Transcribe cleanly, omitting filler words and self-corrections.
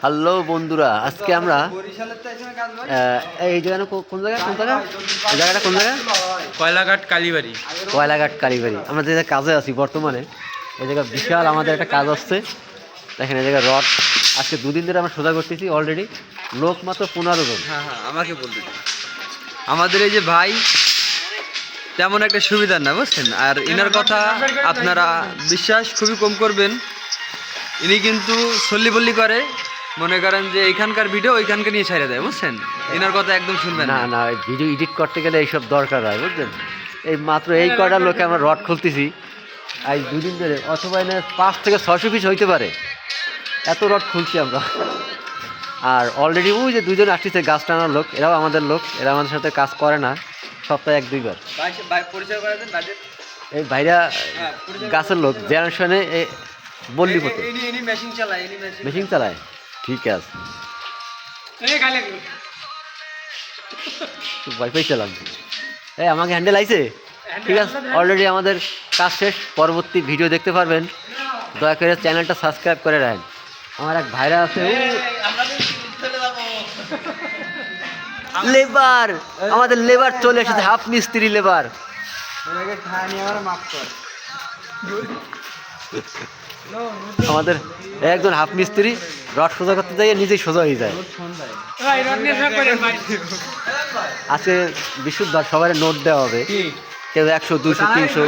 Hello বন্ধুরা, আজকে আমরা এই জায়গা কোন জায়গা এই জায়গাটা কোন জায়গা? কয়লাঘাট কালীবাড়ি। কয়লাঘাট কালীবাড়ি। আমরা যে কাজে আছি বর্তমানে, এই জায়গা বিশাল আমাদের একটা কাজ আসছে। দেখেন এই জায়গায় রড আজকে দুদিন ধরে আমরা সোজা করতেছি। অলরেডি লোক মাত্র 15 জন। হ্যাঁ, আমাকে বলতে দিন। আমাদের এই যে ভাই তেমন একটা সুবিধা না, বুঝছেন। আর ইনার কথা আপনারা বিশ্বাস খুবই কম করবেন। ইনি কিন্তু সল্লি বল্লি করে, মনে করেন যে এইখানকার ভিডিও ওইখানকে নিয়ে ছেড়ে দেয়, বুঝছেন। ইনার কথা একদম শুনবেন না না, ভিডিও এডিট করতে গেলে এইসব দরকার হয়, বুঝলেন। এই মাত্র এই কয়টা লোকে আমরা রড খুলতেছি আজ দুদিন ধরে, অথবা এনে 5 থেকে 600 পিস হইতে পারে, এত রড খুলছি আমরা। আর অলরেডি ওই যে দুজন আসতেছে গাছ টানার লোক, এরাও আমাদের লোক, এরা আমাদের সাথে কাজ করে না, সপ্তাহে 1-2 বার। এই ভাইরা গাছের লোক, জেনারেশনে বললি করতে মেশিন চালায়। ঠিক আছে, ওয়াইফাই চালান। এই আমাকে হ্যান্ডেল আইছে। ঠিক আছে, অলরেডি আমাদের কাজ শেষ। পরবর্তী ভিডিও দেখতে পারবেন, দয়া করে চ্যানেলটা সাবস্ক্রাইব করে রাখেন। আমার এক ভাইরা আছে, লেবার, আমাদের লেবার চলে এসেছে, হাফ মিস্ত্রি লেবার। আমাদের একজন হাফ মিস্ত্রি রড সোজা করতে যাই, নিজেই সোজা হয়ে যায়। আজকে বৃহস্পতিবার, সবাই নোট দেওয়া হবে, কেউ 100, 200, 300।